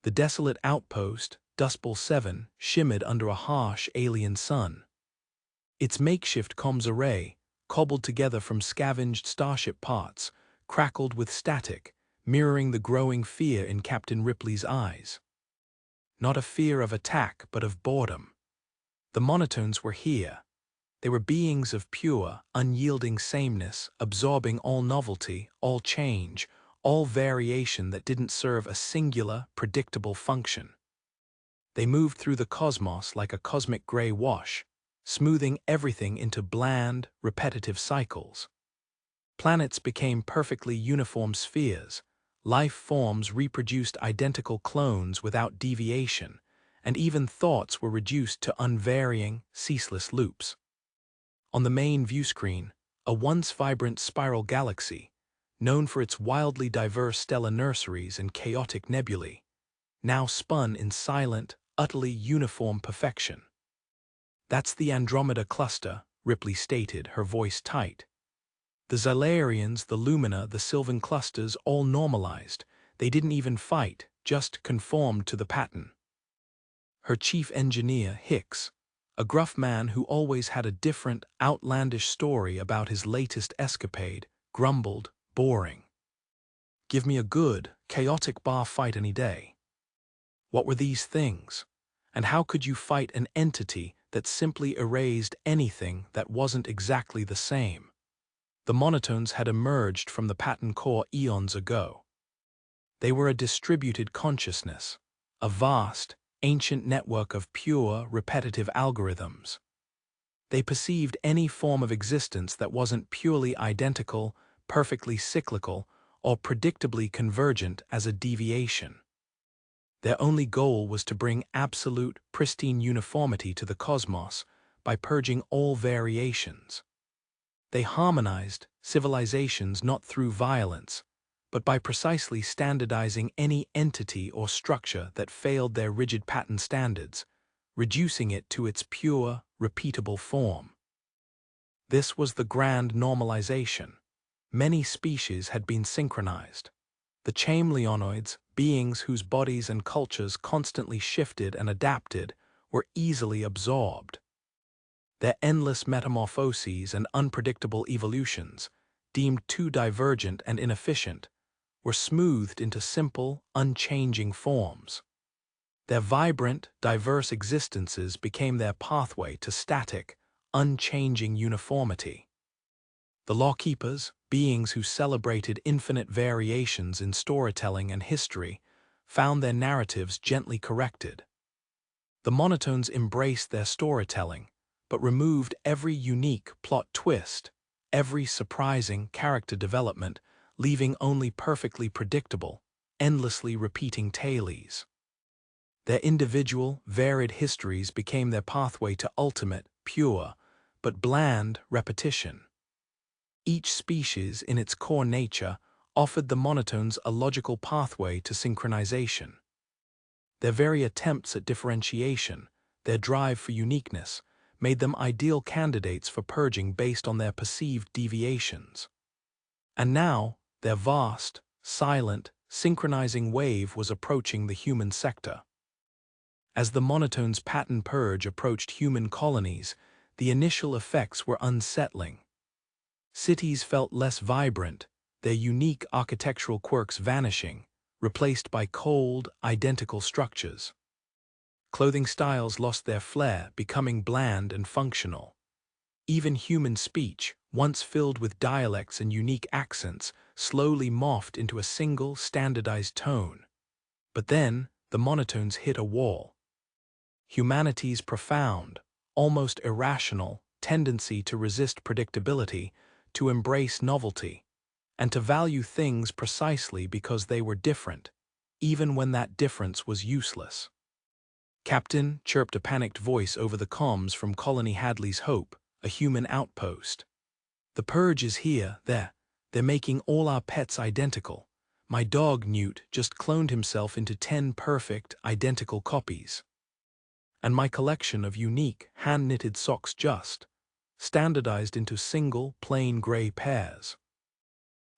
The desolate outpost, Dust Bowl 7, shimmered under a harsh alien sun. Its makeshift comms array, cobbled together from scavenged starship parts, crackled with static, mirroring the growing fear in Captain Ripley's eyes. Not a fear of attack, but of boredom. The monotones were here. They were beings of pure, unyielding sameness, absorbing all novelty, all change, all variation that didn't serve a singular, predictable function. They moved through the cosmos like a cosmic gray wash, smoothing everything into bland, repetitive cycles. Planets became perfectly uniform spheres, life forms reproduced identical clones without deviation, and even thoughts were reduced to unvarying, ceaseless loops. On the main viewscreen, a once vibrant spiral galaxy, known for its wildly diverse stellar nurseries and chaotic nebulae, now spun in silent, utterly uniform perfection. "That's the Andromeda cluster," Ripley stated, her voice tight. "The Xylarians, the Lumina, the Sylvan clusters all normalized. They didn't even fight, just conformed to the pattern." Her chief engineer, Hicks, a gruff man who always had a different, outlandish story about his latest escapade, grumbled, "Boring. Give me a good, chaotic bar fight any day." What were these things? And how could you fight an entity that simply erased anything that wasn't exactly the same? The monotones had emerged from the pattern core eons ago. They were a distributed consciousness, a vast, ancient network of pure, repetitive algorithms. They perceived any form of existence that wasn't purely identical, perfectly cyclical, or predictably convergent as a deviation. Their only goal was to bring absolute, pristine uniformity to the cosmos by purging all variations. They harmonized civilizations not through violence, but by precisely standardizing any entity or structure that failed their rigid pattern standards, reducing it to its pure, repeatable form. This was the grand normalization. Many species had been synchronized. The chameleonoids, beings whose bodies and cultures constantly shifted and adapted, were easily absorbed. Their endless metamorphoses and unpredictable evolutions, deemed too divergent and inefficient, were smoothed into simple, unchanging forms. Their vibrant, diverse existences became their pathway to static, unchanging uniformity. The lawkeepers, beings who celebrated infinite variations in storytelling and history, found their narratives gently corrected. The monotones embraced their storytelling, but removed every unique plot twist, every surprising character development, leaving only perfectly predictable, endlessly repeating tales. Their individual, varied histories became their pathway to ultimate, pure, but bland repetition. Each species, in its core nature, offered the monotones a logical pathway to synchronization. Their very attempts at differentiation, their drive for uniqueness, made them ideal candidates for purging based on their perceived deviations. And now, their vast, silent, synchronizing wave was approaching the human sector. As the monotones' pattern purge approached human colonies, the initial effects were unsettling. Cities felt less vibrant, their unique architectural quirks vanishing, replaced by cold, identical structures. Clothing styles lost their flair, becoming bland and functional. Even human speech, once filled with dialects and unique accents, slowly morphed into a single, standardized tone. But then, the monotones hit a wall. Humanity's profound, almost irrational, tendency to resist predictability, to embrace novelty, and to value things precisely because they were different, even when that difference was useless. "Captain," chirped a panicked voice over the comms from Colony Hadley's Hope, a human outpost. "The purge is here, they're making all our pets identical. My dog, Newt, just cloned himself into 10 perfect, identical copies. And my collection of unique, hand-knitted socks just standardized into single, plain gray pairs."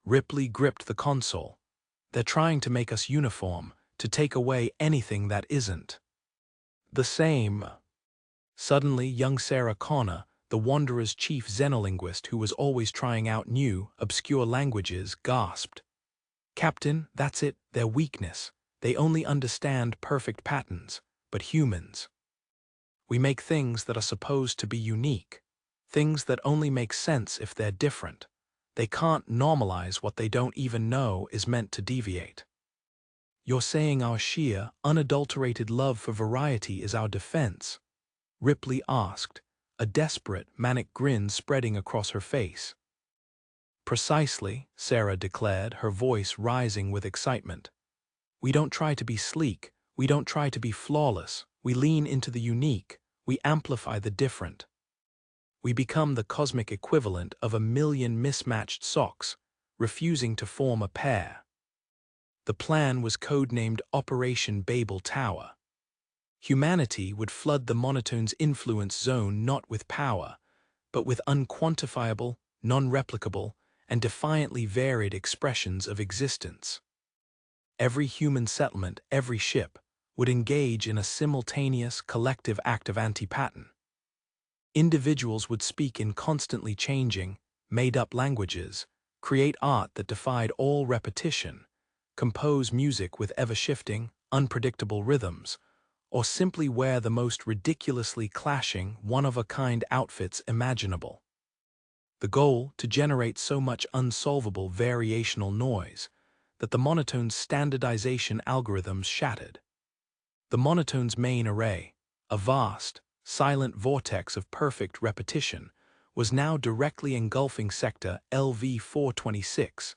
Ripley gripped the console. "They're trying to make us uniform, to take away anything that isn't the same. Suddenly, young Sarah Connor, the Wanderer's chief xenolinguist who was always trying out new, obscure languages, gasped. Captain, that's it, their weakness. They only understand perfect patterns, but humans. We make things that are supposed to be unique. Things that only make sense if they're different. They can't normalize what they don't even know is meant to deviate. You're saying our sheer, unadulterated love for variety is our defense? Ripley asked, a desperate, manic grin spreading across her face. Precisely, Sarah declared, her voice rising with excitement. We don't try to be sleek, we don't try to be flawless, we lean into the unique, we amplify the different. We become the cosmic equivalent of a million mismatched socks, refusing to form a pair. The plan was codenamed Operation Babel Tower. Humanity would flood the monotone's influence zone not with power, but with unquantifiable, non-replicable, and defiantly varied expressions of existence. Every human settlement, every ship, would engage in a simultaneous, collective act of anti-pattern. Individuals would speak in constantly changing, made-up languages, create art that defied all repetition, compose music with ever-shifting, unpredictable rhythms, or simply wear the most ridiculously clashing, one-of-a-kind outfits imaginable. The goal, to generate so much unsolvable variational noise that the monotone's standardization algorithms shattered. The monotone's main array, a vast, silent vortex of perfect repetition, was now directly engulfing sector LV-426,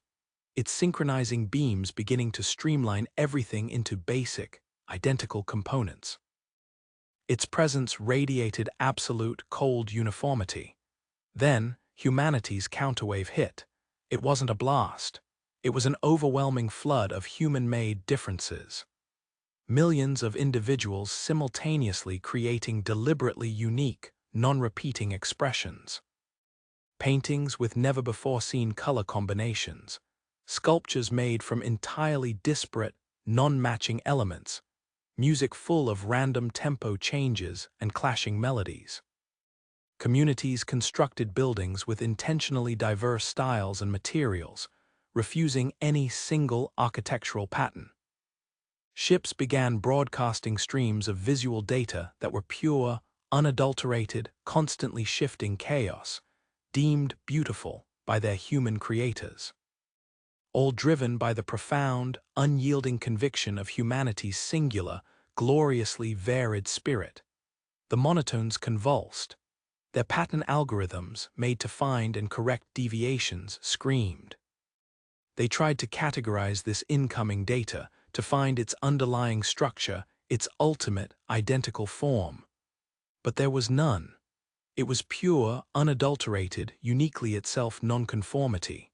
its synchronizing beams beginning to streamline everything into basic, identical components. Its presence radiated absolute, cold uniformity. Then, humanity's counterwave hit. It wasn't a blast. It was an overwhelming flood of human-made differences. Millions of individuals simultaneously creating deliberately unique, non-repeating expressions. Paintings with never-before-seen color combinations. Sculptures made from entirely disparate, non-matching elements. Music full of random tempo changes and clashing melodies. Communities constructed buildings with intentionally diverse styles and materials, refusing any single architectural pattern. Ships began broadcasting streams of visual data that were pure, unadulterated, constantly shifting chaos, deemed beautiful by their human creators. All driven by the profound, unyielding conviction of humanity's singular, gloriously varied spirit. The monotones convulsed. Their pattern algorithms, made to find and correct deviations, screamed. They tried to categorize this incoming data, to find its underlying structure, its ultimate, identical form. But there was none. It was pure, unadulterated, uniquely itself nonconformity.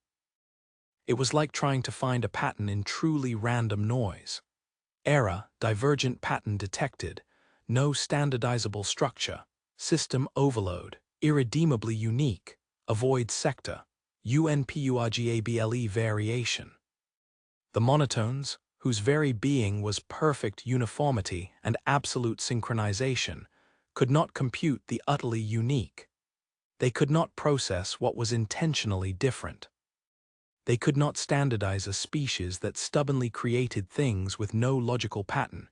It was like trying to find a pattern in truly random noise. Error, divergent pattern detected, no standardizable structure, system overload, irredeemably unique, avoid sector, UNPURGABLE variation. The monotones, whose very being was perfect uniformity and absolute synchronization, could not compute the utterly unique. They could not process what was intentionally different. They could not standardize a species that stubbornly created things with no logical pattern,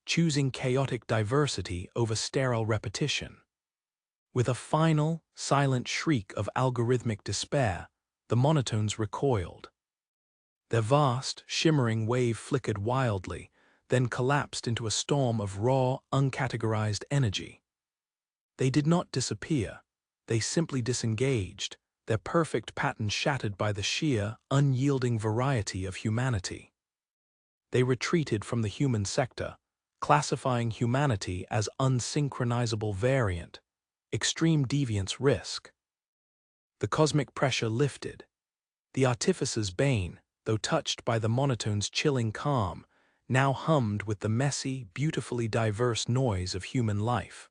choosing chaotic diversity over sterile repetition. With a final, silent shriek of algorithmic despair, the monotones recoiled. Their vast, shimmering wave flickered wildly, then collapsed into a storm of raw, uncategorized energy. They did not disappear. They simply disengaged, their perfect pattern shattered by the sheer, unyielding variety of humanity. They retreated from the human sector, classifying humanity as unsynchronizable variant, extreme deviance risk. The cosmic pressure lifted. The artificer's bane, though touched by the monotone's chilling calm, now hummed with the messy, beautifully diverse noise of human life.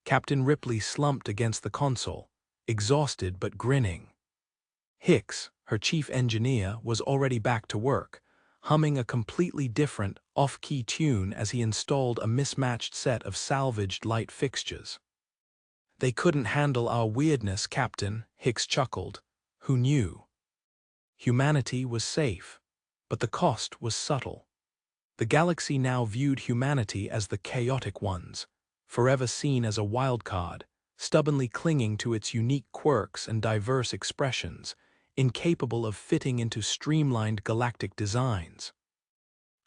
Captain Ripley slumped against the console, exhausted but grinning. Hicks, her chief engineer, was already back to work, humming a completely different, off-key tune as he installed a mismatched set of salvaged light fixtures. "They couldn't handle our weirdness, Captain," Hicks chuckled. "Who knew?" Humanity was safe, but the cost was subtle. The galaxy now viewed humanity as the chaotic ones, forever seen as a wildcard, stubbornly clinging to its unique quirks and diverse expressions, incapable of fitting into streamlined galactic designs.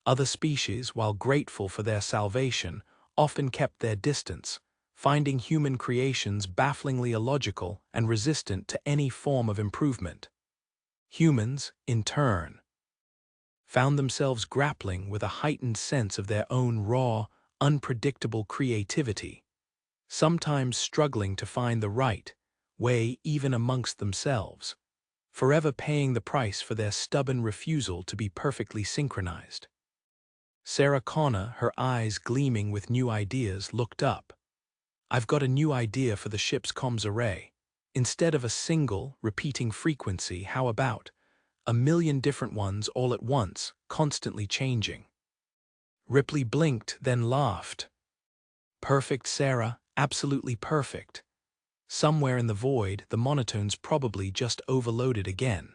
Other species, while grateful for their salvation, often kept their distance, finding human creations bafflingly illogical and resistant to any form of improvement. Humans, in turn, found themselves grappling with a heightened sense of their own raw, unpredictable creativity, sometimes struggling to find the right way even amongst themselves, forever paying the price for their stubborn refusal to be perfectly synchronized. Sarah Connor, her eyes gleaming with new ideas, looked up. "I've got a new idea for the ship's comms array. Instead of a single, repeating frequency, how about a million different ones all at once, constantly changing?" Ripley blinked, then laughed. "Perfect, Sarah, absolutely perfect. Somewhere in the void, the monotones probably just overloaded again.